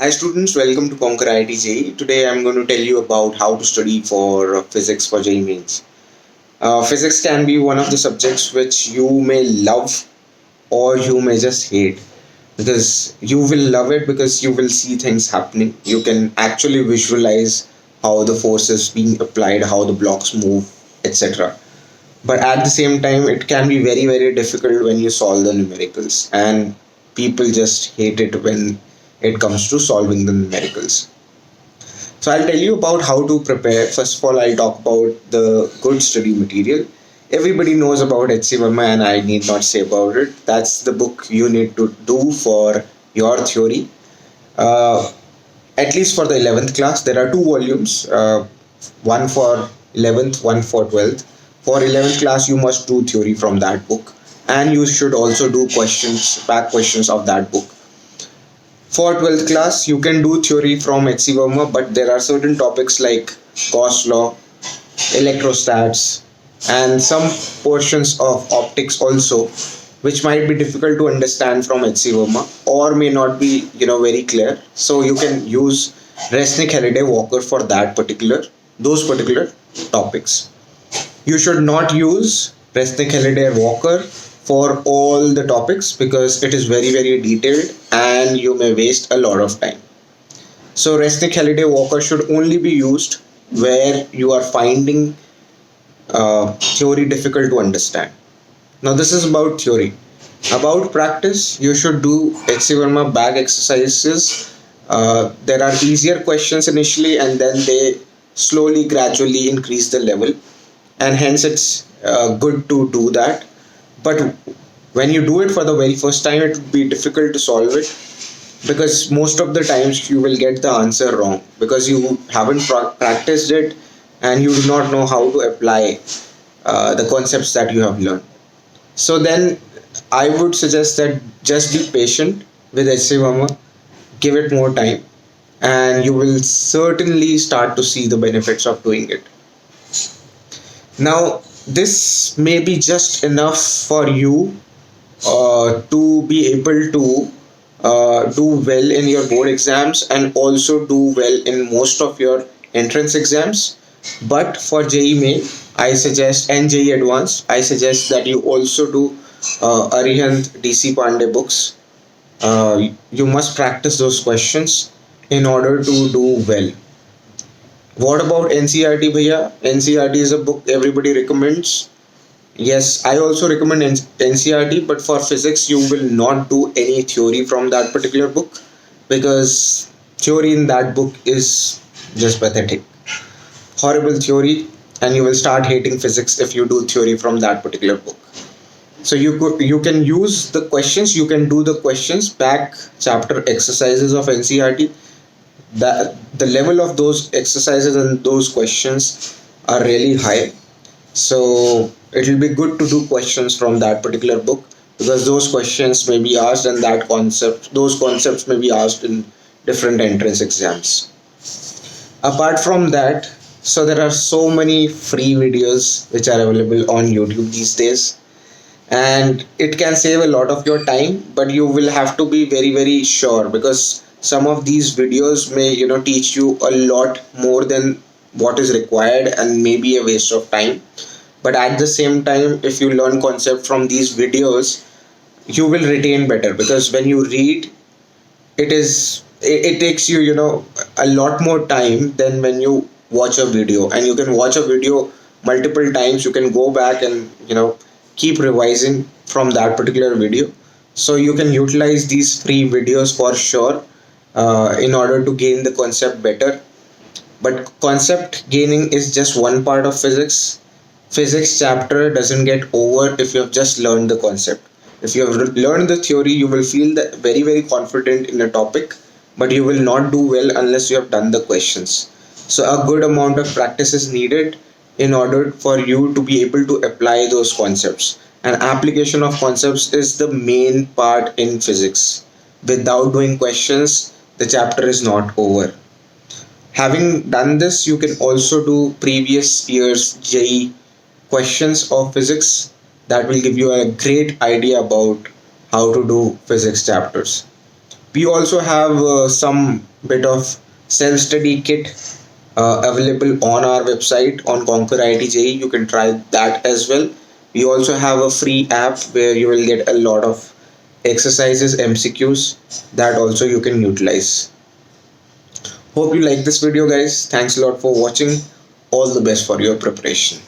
Hi students, welcome to Conquer IT JEE. Today I'm going to tell you about how to study for physics for JEE Mains. Physics can be one of the subjects which you may love or you may just hate, because you will love it because you will see things happening. You can actually visualize how the force is being applied, how the blocks move, etc. But at the same time, it can be very difficult when you solve the numericals, and people just hate it when it comes to solving the numericals. So I'll tell you about how to prepare. First of all, I'll talk about the good study material. Everybody knows about HC Verma, and I need not say about it. That's the book you need to do for your theory. Uh, at least for the 11th class, there are two volumes, one for 11th, one for 12th. For 11th class, you must do theory from that book, and you should also do questions, back questions of that book. For 12th class, you can do theory from HC Verma, but there are certain topics like Gauss law, electrostats, and some portions of optics also, which might be difficult to understand from HC Verma or may not be very clear. So you can use Resnick Halliday Walker for those particular topics. You should not use Resnick Halliday Walker for all the topics because it is very detailed and you may waste a lot of time. So Resnick Halliday Walker should only be used where you are finding theory difficult to understand. Now this is about theory. About practice, you should do HC Verma bag exercises. There are easier questions initially, and then they slowly, gradually increase the level, and hence it's good to do that. But when you do it for the very first time, it would be difficult to solve it because most of the times you will get the answer wrong because you haven't practiced it and you do not know how to apply the concepts that you have learned. So then I would suggest that just be patient with HC Verma, give it more time, and you will certainly start to see the benefits of doing it. Now, this may be just enough for you to be able to do well in your board exams and also do well in most of your entrance exams. But for JEE Main, I suggest, and JEE Advanced, I suggest that you also do Arihant DC Pandey books. You must practice those questions in order to do well. What about NCRT, bhaiya? NCRT is a book everybody recommends. Yes, I also recommend NCRT, but for physics, you will not do any theory from that particular book because theory in that book is just pathetic. Horrible theory, and you will start hating physics if you do theory from that particular book. So you can use the questions, you can do the questions back chapter exercises of NCRT. The level of those exercises and those questions are really high, so it will be good to do questions from that particular book because those questions may be asked and those concepts may be asked in different entrance exams. Apart from that, so there are so many free videos which are available on YouTube these days, and it can save a lot of your time, but you will have to be very sure because some of these videos may teach you a lot more than what is required and maybe a waste of time. But at the same time, if you learn concept from these videos, you will retain better because when you read, it takes you a lot more time than when you watch a video, and you can watch a video multiple times. You can go back and keep revising from that particular video, so you can utilize these free videos for sure in order to gain the concept better. But concept gaining is just one part of physics. Physics chapter doesn't get over if you have just learned the concept. If you have learned the theory, you will feel that very confident in a topic, but you will not do well unless you have done the questions. So a good amount of practice is needed in order for you to be able to apply those concepts. And application of concepts is the main part in physics. Without doing questions, the chapter is not over. Having done this, you can also do previous year's JEE questions of physics. That will give you a great idea about how to do physics chapters. We also have some bit of self study kit available on our website on Conquer IT JEE. You can try that as well. We also have a free app where you will get a lot of exercises, MCQs that also you can utilize. Hope you like this video, guys. Thanks a lot for watching. All the best for your preparation.